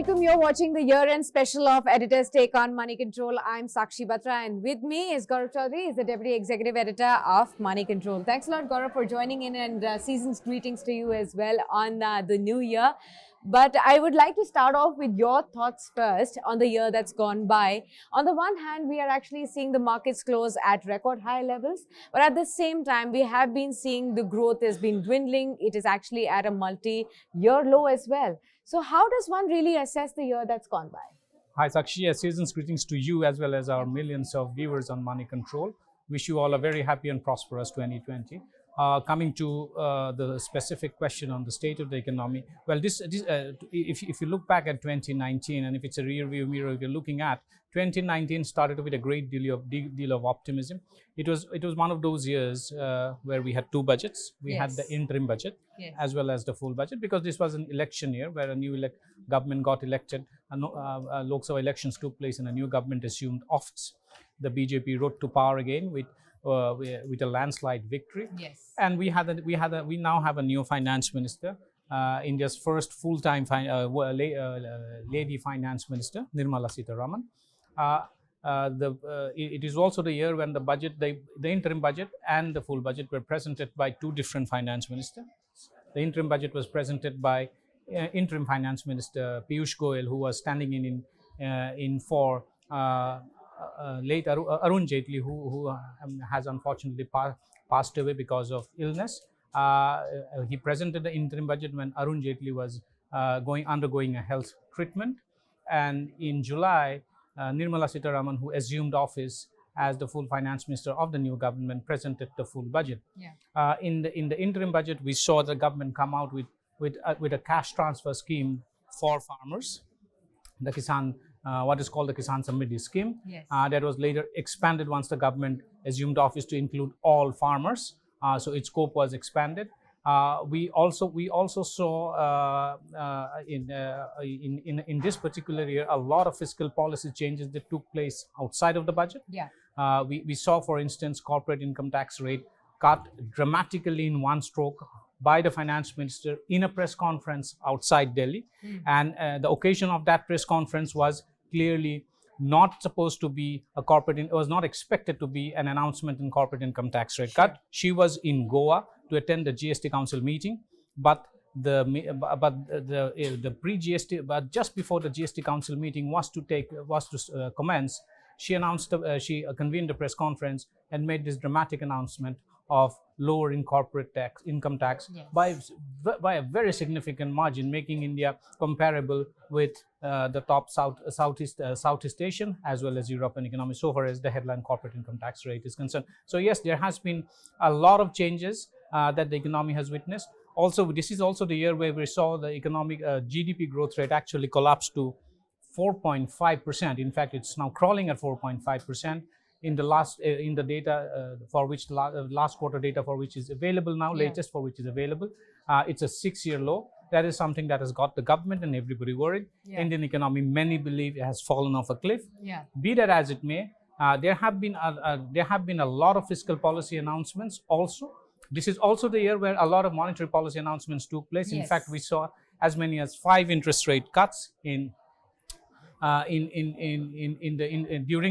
welcome. You're watching the year-end special of Editor's Take on Moneycontrol. I'm Sakshi Batra, and with me is Gaurav Choudhury. He's the Deputy Executive Editor of Moneycontrol. Thanks a lot, Gaurav, for joining in, and season's greetings to you as well on the new year. But I would like to start off with your thoughts first on the year that's gone by. On the one hand, we are actually seeing the markets close at record high levels, but at the same time, we have been seeing the growth has been dwindling. It is actually at a multi-year low as well. So how does one really assess the year that's gone by? Hi Sakshi, season's greetings to you as well as our millions of viewers on Moneycontrol. Wish you all a very happy and prosperous 2020. Coming to the specific question on the state of the economy, well, if you look back at 2019, and if it's a rear view mirror you're looking at, 2019 started with a great deal of optimism. It was one of those years where we had two budgets. We had the interim budget as well as the full budget, because this was an election year where a new government got elected. Lok Sabha elections took place and a new government assumed office. The BJP rode to power again with a landslide victory. Yes. And we now have a new finance minister, India's first full-time lady finance minister, Nirmala Sitharaman. It is also the year when the interim budget and the full budget were presented by two different finance ministers. The interim budget was presented by interim finance minister Piyush Goyal, who was standing in for late Arun Jaitley, who has unfortunately passed away because of illness. He presented the interim budget when Arun Jaitley was undergoing a health treatment. And in July, Nirmala Sitharaman, who assumed office as the full finance minister of the new government, presented the full budget. Yeah. In the interim budget, we saw the government come out with a cash transfer scheme for farmers, the Kisan. What is called the Kisan Samriddhi scheme. Yes. That was later expanded once the government assumed office to include all farmers. So its scope was expanded. We also saw in this particular year a lot of fiscal policy changes that took place outside of the budget. Yeah. We saw, for instance, corporate income tax rate cut dramatically in one stroke by the finance minister in a press conference outside Delhi. And the occasion of that press conference was clearly not supposed to be it was not expected to be an announcement in corporate income tax rate cut. She was in Goa to attend the GST Council meeting, but just before the GST Council meeting was to commence, she convened a press conference and made this dramatic announcement of lowering corporate income tax by a very significant margin, making India comparable with the top Southeast Asian as well as European economies so far as the headline corporate income tax rate is concerned. So yes, there has been a lot of changes that the economy has witnessed. Also, this is also the year where we saw the economic GDP growth rate actually collapse to 4.5%. In fact, it's now crawling at 4.5%. In the data for which last quarter data for which is available now, latest for which is available, it's a 6-year low. That is something that has got the government and everybody worried. Indian economy, many believe, has fallen off a cliff. Be that as it may, there have been a lot of fiscal policy announcements. Also, this is also the year where a lot of monetary policy announcements took place. In fact, we saw as many as 5 interest rate cuts during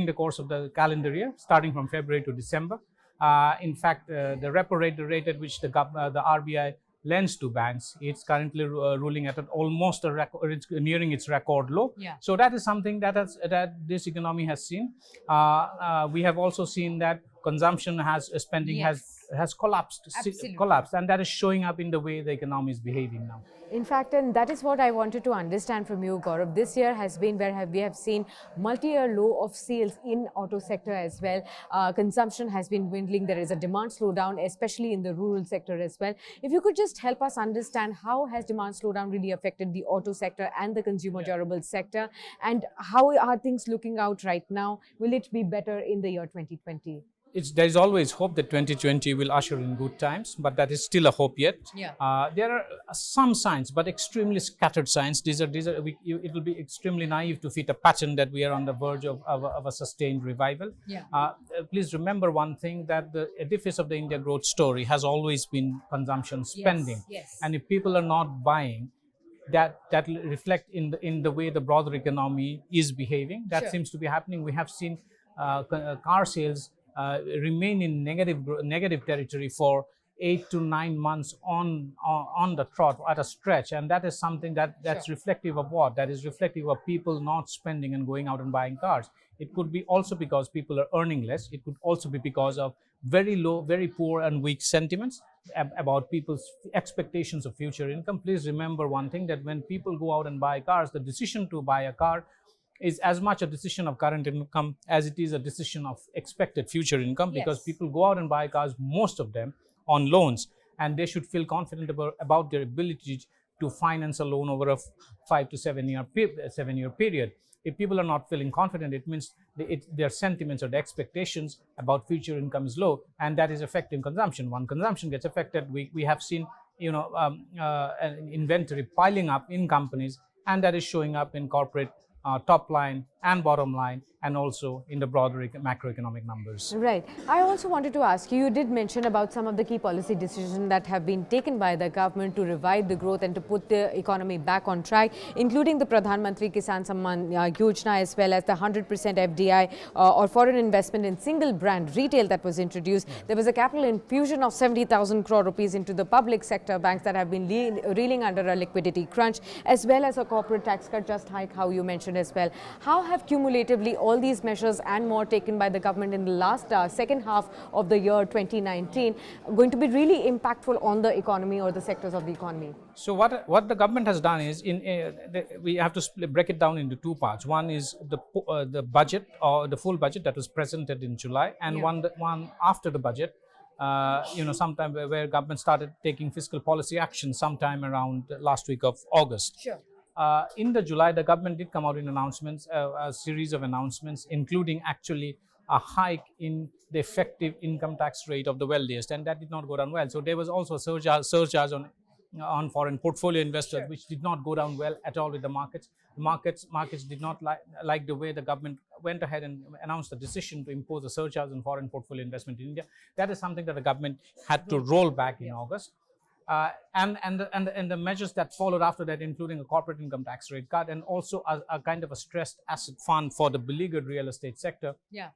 the course of the calendar year, starting from February to December. In fact, the repo rate, the rate at which the RBI lends to banks, it's currently ruling at almost it's nearing its record low. So that is something that this economy has seen. We have also seen that consumption spending has collapsed, and that is showing up in the way the economy is behaving now. In fact, and that is what I wanted to understand from you, Gaurav. This year has been where we have seen multi-year low of sales in auto sector as well. Consumption has been dwindling. There is a demand slowdown, especially in the rural sector as well. If you could just help us understand how has demand slowdown really affected the auto sector and the consumer durable sector, and how are things looking out right now? Will it be better in the year 2020? There is always hope that 2020 will usher in good times, but that is still a hope yet. There are some signs, but extremely scattered signs. It will be extremely naive to fit a pattern that we are on the verge of a sustained revival. Please remember one thing, that the edifice of the India growth story has always been consumption spending. And if people are not buying, that reflect in the way the broader economy is behaving. That Sure. seems to be happening. We have seen car sales remain in negative territory for 8 to 9 months on the trot at a stretch, and that is something that's Sure. reflective of what? That is reflective of people not spending and going out and buying cars. It could be also because people are earning less. It could also be because of very low, very poor and weak sentiments about people's expectations of future income. Please remember one thing, that when people go out and buy cars, the decision to buy a car is as much a decision of current income as it is a decision of expected future income, because Yes. people go out and buy cars, most of them on loans, and they should feel confident about their ability to finance a loan over a 5 to 7 year period. If people are not feeling confident, it means their sentiments or the expectations about future income is low, and that is affecting consumption. When consumption gets affected, we have seen an inventory piling up in companies, and that is showing up in corporate top line and bottom line, and also in the broader macroeconomic numbers. Right. I also wanted to ask you, you did mention about some of the key policy decisions that have been taken by the government to revive the growth and to put the economy back on track, including the Pradhan Mantri Kisan Samman Yojana, as well as the 100% FDI or foreign investment in single brand retail that was introduced. There was a capital infusion of 70,000 crore rupees into the public sector banks that have been reeling under a liquidity crunch, as well as a corporate tax cut just hike, how you mentioned as well. How have cumulatively all these measures and more taken by the government in the last second half of the year 2019 going to be really impactful on the economy or the sectors of the economy? So what the government has done is, we have to break it down into two parts. One is the budget, or the full budget that was presented in July, and Yeah. one after the budget. Sometime where government started taking fiscal policy action sometime around the last week of August. Sure. In the July, the government did come out in announcements, a series of announcements, including actually a hike in the effective income tax rate of the wealthiest, and that did not go down well. So there was also a surcharge on foreign portfolio investors, Sure. which did not go down well at all with the markets. Markets did not like the way the government went ahead and announced the decision to impose a surcharge on foreign portfolio investment in India. That is something that the government had to roll back in August. And the measures that followed after that, including a corporate income tax rate cut, and also a kind of a stressed asset fund for the beleaguered real estate sector, Yeah.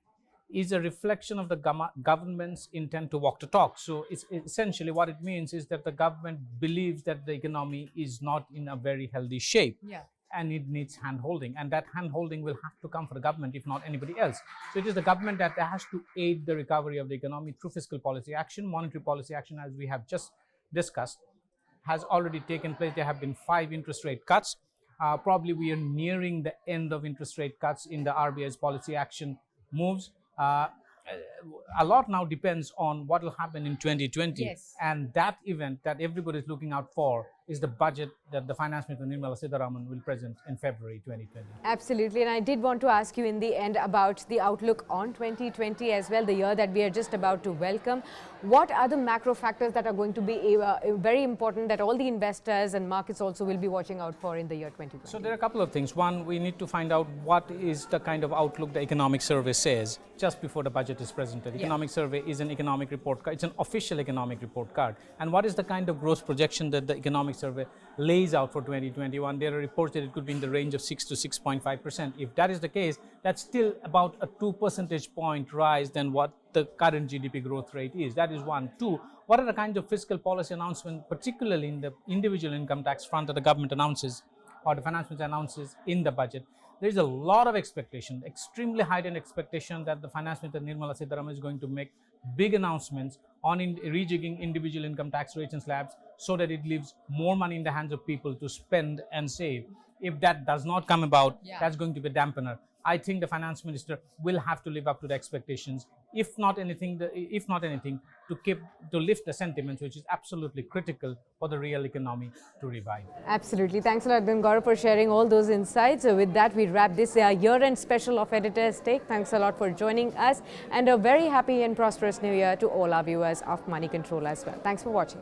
is a reflection of the government's intent to walk the talk. So it's essentially what it means is that the government believes that the economy is not in a very healthy shape. Yeah. And it needs hand-holding, and that hand-holding will have to come from the government, if not anybody else. So it is the government that has to aid the recovery of the economy through fiscal policy action. Monetary policy action, as we have just discussed, has already taken place. There have been 5 interest rate cuts. Probably we are nearing the end of interest rate cuts in the RBI's policy action moves. A lot now depends on what will happen in 2020. Yes. And that event that everybody is looking out for is the budget that the Finance Minister Nirmala Sitharaman will present in February 2020. Absolutely. And I did want to ask you in the end about the outlook on 2020 as well, the year that we are just about to welcome. What are the macro factors that are going to be very important that all the investors and markets also will be watching out for in the year 2020? So there are a couple of things. One, we need to find out what is the kind of outlook the economic survey says just before the budget is presented. Yeah. Economic survey is an economic report card. It's an official economic report card. And what is the kind of growth projection that the economic survey lays out for 2021? There are reports that it could be in the range of 6 to 6.5%. If that is the case, that's still about a 2 percentage point rise than what the current GDP growth rate is. That is one. Two, what are the kinds of fiscal policy announcements, particularly in the individual income tax front, that the government announces or the finance minister announces in the budget? There is a lot of expectation, extremely heightened expectation, that the Finance Minister Nirmala Sitharaman is going to make big announcements on rejigging individual income tax rates and slabs so that it leaves more money in the hands of people to spend and save. If that does not come about, that's going to be a dampener. I think the finance minister will have to live up to the expectations, if not anything, to lift the sentiments, which is absolutely critical for the real economy to revive. Absolutely. Thanks a lot, then, Gaurav, for sharing all those insights. So with that, we wrap this year-end special of Editor's Take. Thanks a lot for joining us, and a very happy and prosperous new year to all our viewers of Money Control as well. Thanks for watching.